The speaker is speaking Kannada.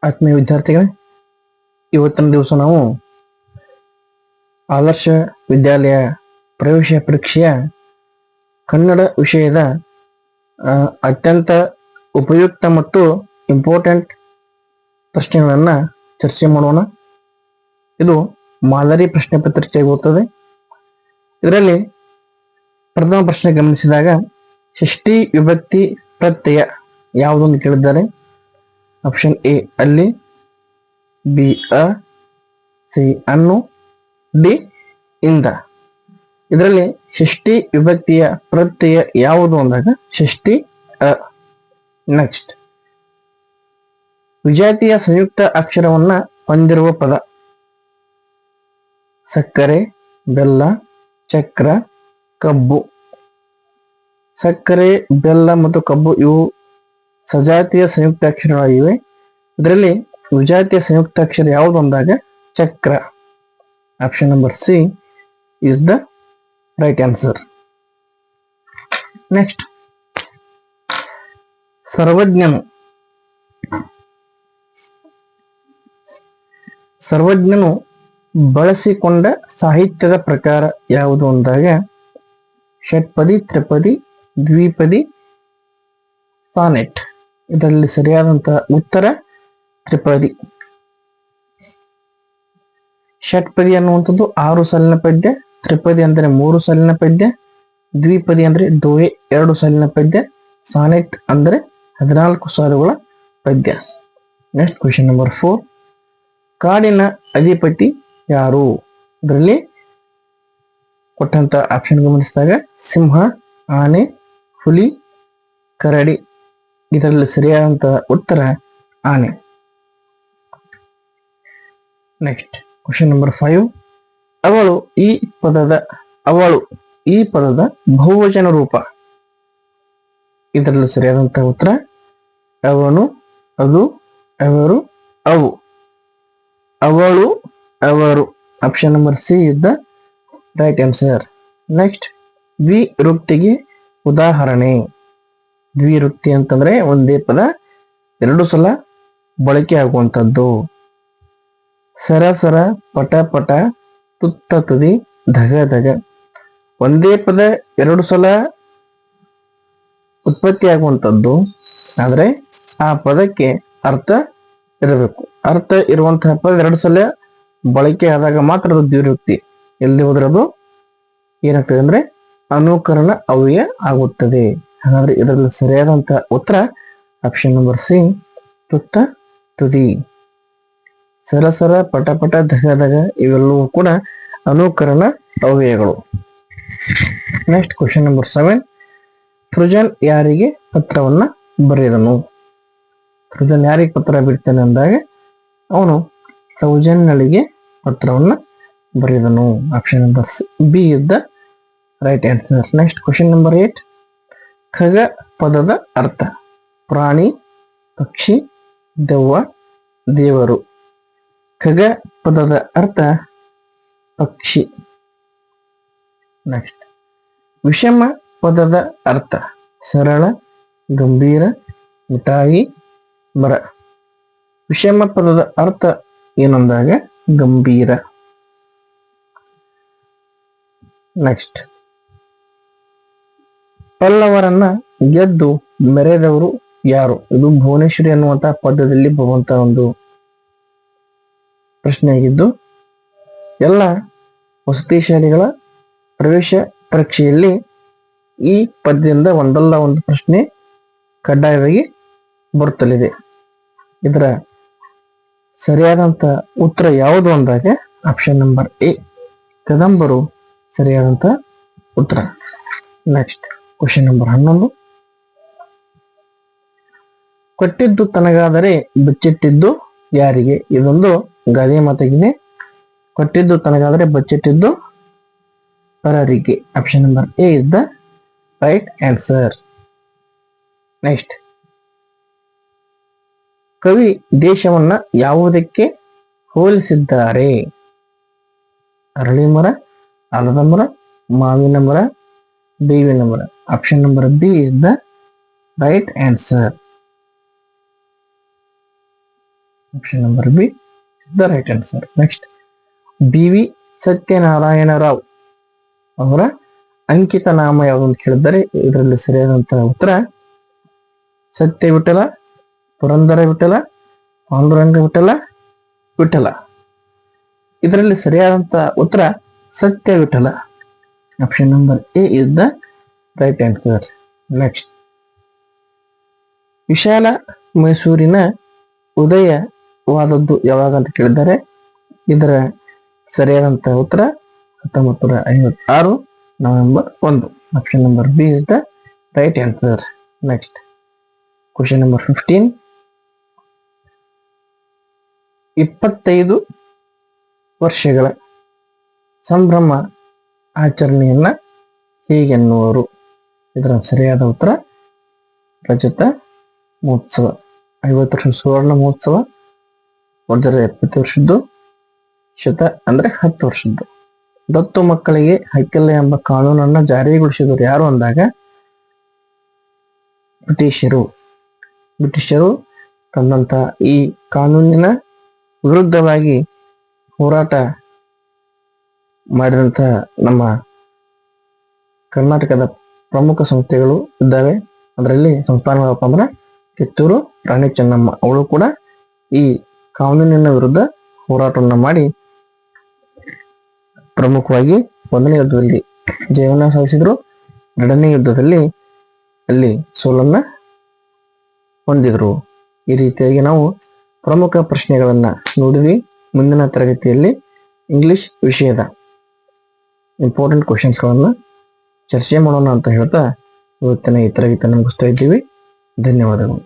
ಆತ್ಮೀಯ ವಿದ್ಯಾರ್ಥಿಗಳೇ, ಇವತ್ತಿನ ದಿವಸ ನಾವು ಆದರ್ಶ ವಿದ್ಯಾಲಯ ಪ್ರವೇಶ ಪರೀಕ್ಷೆಯ ಕನ್ನಡ ವಿಷಯದ ಅತ್ಯಂತ ಉಪಯುಕ್ತ ಮತ್ತು ಇಂಪಾರ್ಟೆಂಟ್ ಪ್ರಶ್ನೆಗಳನ್ನು ಚರ್ಚೆ ಮಾಡೋಣ. ಇದು ಮಾದರಿ ಪ್ರಶ್ನೆ ಪತ್ರಿಕೆ ಆಗುತ್ತದೆ. ಇದರಲ್ಲಿ ಪ್ರಥಮ ಪ್ರಶ್ನೆ ಗಮನಿಸಿದಾಗ ಷಷ್ಠಿ ವಿಭಕ್ತಿ ಪ್ರತ್ಯಯ ಯಾವುದೊಂದು ಕೇಳಿದ್ದಾರೆ. ಆಪ್ಷನ್ ಎ ಅಲ್ಲಿ, ಬಿ ಅ, ಸಿ ಅನ್ನು, ಡಿ ಇಂದ. ಇದರಲ್ಲಿ ಷಷ್ಠಿ ವಿಭಕ್ತಿಯ ಪ್ರತ್ಯಯ ಯಾವುದು ಅಂದಾಗ ಷಷ್ಠಿ ಅ. ನೆಕ್ಸ್ಟ್, ವಿಜಾತಿಯ ಸಂಯುಕ್ತ ಅಕ್ಷರವನ್ನ ಹೊಂದಿರುವ ಪದ. ಸಕ್ಕರೆ, ಬೆಲ್ಲ, ಚಕ್ರ, ಕಬ್ಬು. ಸಕ್ಕರೆ, ಬೆಲ್ಲ ಮತ್ತು ಕಬ್ಬು ಇವು ಸಜಾತಿಯ ಸಂಯುಕ್ತಾಕ್ಷರಗಳಾಗಿವೆ. ಇದರಲ್ಲಿ ವಿಜಾತಿಯ ಸಂಯುಕ್ತಾಕ್ಷರ ಯಾವುದು ಅಂದಾಗ ಚಕ್ರ. Option number C is the right answer. Next, ಸರ್ವಜ್ಞನು ಬಳಸಿಕೊಂಡ ಸಾಹಿತ್ಯದ ಪ್ರಕಾರ ಯಾವುದು ಅಂದಾಗ ಷಟ್ಪದಿ, ತ್ರಿಪದಿ, ದ್ವಿಪದಿ, ಸಾನೆಟ್. ಇದರಲ್ಲಿ ಸರಿಯಾದಂತಹ ಉತ್ತರ ತ್ರಿಪದಿ. ಷಟ್ಪದಿ ಅನ್ನುವಂಥದ್ದು 6 ಸಾಲಿನ ಪದ್ಯ, ತ್ರಿಪದಿ ಅಂದರೆ 3 ಸಾಲಿನ ಪದ್ಯ, ದ್ವಿಪದಿ ಅಂದ್ರೆ 2 ಸಾಲಿನ ಪದ್ಯ, ಸಾನೆಟ್ ಅಂದರೆ 14 ಸಾಲುಗಳ ಪದ್ಯ. Next, question number 4. ಕಾಡಿನ ಅಧಿಪತಿ ಯಾರು? ಇದರಲ್ಲಿ ಕೊಟ್ಟಂತ ಆಪ್ಷನ್ ಗಮನಿಸಿದಾಗ ಸಿಂಹ, ಆನೆ, ಹುಲಿ, ಕರಡಿ. ಇದರಲ್ಲಿ ಸರಿಯಾದಂತಹ ಉತ್ತರ ಆನೆ. Next, question number 5. ಅವಳು ಈ ಪದದ ಬಹುವಚನ ರೂಪ. ಇದರಲ್ಲಿ ಸರಿಯಾದಂತಹ ಉತ್ತರ ಅವನು, ಅದು, ಅವರು, ಅವು. ಅವಳು, ಅವರು. ಆಪ್ಷನ್ ನಂಬರ್ ಸಿ ಇದ್ದ ರೈಟ್ ಆನ್ಸರ್. ನೆಕ್ಸ್ಟ್, ದ್ವಿರುಕ್ತಿಗೆ ಉದಾಹರಣೆ. ದ್ವಿರುಕ್ತಿ ಅಂತಂದ್ರೆ ಒಂದೇ ಪದ 2 ಸಲ ಬಳಕೆ ಆಗುವಂಥದ್ದು. ಸರಸರ, ಪಟ ಪಟ, ತುತ್ತ ತುದಿ, ಧಗ ಧಗ. ಒಂದೇ ಪದ 2 ಸಲ ಉತ್ಪತ್ತಿ ಆಗುವಂಥದ್ದು, ಆದ್ರೆ ಆ ಪದಕ್ಕೆ ಅರ್ಥ ಇರಬೇಕು. ಅರ್ಥ ಇರುವಂತಹ ಪದ 2 ಸಲ ಬಳಕೆ ಆದಾಗ ಮಾತ್ರ ಅದು ದ್ವಿರುಕ್ತಿ. ಎಲ್ಲಿ ಹೋದ್ರೆ ಅದು ಏನಾಗ್ತದೆ ಅಂದ್ರೆ ಅನುಕರಣ ಅವ್ಯಯ ಆಗುತ್ತದೆ. ಹಾಗಾದ್ರೆ ಇದರಲ್ಲಿ ಸರಿಯಾದಂತಹ ಉತ್ತರ ಆಪ್ಷನ್ ನಂಬರ್ ಸಿ ತುತ್ತ ತುದಿ. ಸರಸರ, ಪಟಪಟ, ಧಗ ಧಗ ಇವೆಲ್ಲವೂ ಕೂಡ ಅನುಕರಣ ಅವ್ಯಯಗಳು. Next, question number 7. ಸೃಜನ್ ಯಾರಿಗೆ ಪತ್ರವನ್ನ ಬರೆದನು? ಸೃಜನ್ ಯಾರಿಗೆ ಪತ್ರ ಬಿಡ್ತಾನೆ ಅಂದಾಗ ಅವನು ಸೌಜನ್ಯಳಿಗೆ ಪತ್ರವನ್ನ ಬರೆದನು. ಆಪ್ಷನ್ ನಂಬರ್ ಬಿ ಇದ್ದ right answer. Next, question number 8. ಖಗ ಪದದ ಅರ್ಥ. ಪ್ರಾಣಿ, ಪಕ್ಷಿ, ದೆವ್ವ, ದೇವರು. ಖಗ ಪದದ ಅರ್ಥ ಪಕ್ಷಿ. ನೆಕ್ಸ್ಟ್, ವಿಷಮ ಪದದ ಅರ್ಥ. ಸರಳ, ಗಂಭೀರ, ಮಿಠಾಯಿ, ಮರ. ವಿಷಮ ಪದದ ಅರ್ಥ ಏನಂದಾಗ ಗಂಭೀರ. ನೆಕ್ಸ್ಟ್, ಪಲ್ಲವರನ್ನ ಗೆದ್ದು ಮೆರೆದವರು ಯಾರು? ಇದು ಭುವನೇಶ್ವರಿ ಅನ್ನುವಂತಹ ಪದ್ಯದಲ್ಲಿ ಬರುವಂತಹ ಒಂದು ಪ್ರಶ್ನೆಯಾಗಿದ್ದು, ಎಲ್ಲ ವಸತಿ ಶಾಲೆಗಳ ಪ್ರವೇಶ ಪರೀಕ್ಷೆಯಲ್ಲಿ ಈ ಪದ್ಯದಿಂದ ಒಂದಲ್ಲ ಒಂದು ಪ್ರಶ್ನೆ ಕಡ್ಡಾಯವಾಗಿ ಬರುತ್ತಲಿದೆ. ಇದರ ಸರಿಯಾದಂತ ಉತ್ತರ ಯಾವುದು ಅಂದಾಗ ಆಪ್ಷನ್ ನಂಬರ್ ಎ ಕದಂಬರು ಸರಿಯಾದಂತ ಉತ್ತರ. Next, question number 11. ಕೊಟ್ಟಿದ್ದು ತನಗಾದರೆ ಬಚ್ಚಿಟ್ಟಿದ್ದು ಯಾರಿಗೆ? ಇದೊಂದು ಗಾದೆ ಮಾತಾಗಿದೆ. ಕೊಟ್ಟಿದ್ದು ತನಗಾದರೆ ಬಚ್ಚಿಟ್ಟಿದ್ದು ಪರರಿಗೆ. Option number A is the right answer. Next, ಕವಿ ದೇಶವನ್ನ ಯಾವುದಕ್ಕೆ ಹೋಲಿಸಿದ್ದಾರೆ? ಅರಳಿ ಮರ, ಆಲದ ಮರ, ಮಾವಿನ ಮರ, ಬೇವಿನ ಮರ. Option number B is the right answer. Option number B is the right answer. Next, B V Satyanarayana Rao ಅವರ ಅಂಕಿತ ನಾಮ ಯಾವುದು ಅಂತ ಕೇಳಿದರೆ ಇದರಲ್ಲಿ ಸರಿಯಾದಂತಹ ಉತ್ತರ ಸತ್ಯ ವಿಠಲ, ಪುರಂದರ ವಿಠಲ, ಪಾಂಡುರಂಗ ವಿಠಲ, ವಿಠಲ. ಇದರಲ್ಲಿ ಸರಿಯಾದಂತಹ ಉತ್ತರ Satya Vittala. Option number A is the right answer. Next, ವಿಶಾಲ ಮೈಸೂರಿನ ಉದಯವಾದದ್ದು ಯಾವಾಗ ಅಂತ ಕೇಳಿದ್ದಾರೆ ಇದರ ಸರಿಯಾದಂತಹ ಉತ್ತರ 1956 November 1. Option number B is the right answer. Next, question number 15. 25 ವರ್ಷಗಳ ಸಂಭ್ರಮ ಆಚರಣೆಯನ್ನ ಹೀಗೆನ್ನುವರು. ಇದರ ಸರಿಯಾದ ಉತ್ತರ ರಜತ ಮಹೋತ್ಸವ. 50 ವರ್ಷ ಸುವರ್ಣ ಮಹೋತ್ಸವ, ವಜ್ರದ 70 ವರ್ಷದ್ದು, ಶತ ಅಂದ್ರೆ 10 ವರ್ಷದ್ದು. ದತ್ತು ಮಕ್ಕಳಿಗೆ ಹಕ್ಕಿಲ್ಲ ಎಂಬ ಕಾನೂನನ್ನ ಜಾರಿಗೊಳಿಸಿದವರು ಯಾರು ಅಂದಾಗ ಬ್ರಿಟಿಷರು ತಂದಂತ ಈ ಕಾನೂನಿನ ವಿರುದ್ಧವಾಗಿ ಹೋರಾಟ ಮಾಡಿದಂತ ನಮ್ಮ ಕರ್ನಾಟಕದ ಪ್ರಮುಖ ಸಂಸ್ಥೆಗಳು ಇದ್ದಾವೆ. ಅದರಲ್ಲಿ ಸಂಸ್ಥಾನಗಳಪ್ಪ ಅಂದ್ರೆ ಕಿತ್ತೂರು ರಾಣಿ ಚೆನ್ನಮ್ಮ, ಅವಳು ಕೂಡ ಈ ಕಾನೂನಿನ ವಿರುದ್ಧ ಹೋರಾಟವನ್ನ ಮಾಡಿ ಪ್ರಮುಖವಾಗಿ 1ನೇ ಯುದ್ಧದಲ್ಲಿ ಜಯವನ್ನ ಸಾಧಿಸಿದ್ರು. 2ನೇ ಯುದ್ಧದಲ್ಲಿ ಅಲ್ಲಿ ಸೋಲನ್ನ ಹೊಂದಿದ್ರು. ಈ ರೀತಿಯಾಗಿ ನಾವು ಪ್ರಮುಖ ಪ್ರಶ್ನೆಗಳನ್ನ ನೋಡಿದ್ವಿ. ಮುಂದಿನ ತರಗತಿಯಲ್ಲಿ ಇಂಗ್ಲಿಷ್ ವಿಷಯದ ಇಂಪಾರ್ಟೆಂಟ್ ಕ್ವಶನ್ಸ್ಗಳನ್ನ ಚರ್ಚೆ ಮಾಡೋಣ ಅಂತ ಹೇಳ್ತಾ ಇವತ್ತಿನ ಈ ತರಗತಿಯನ್ನು ಮುಗಿಸ್ತಾ ಇದ್ದೀವಿ. ಧನ್ಯವಾದಗಳು.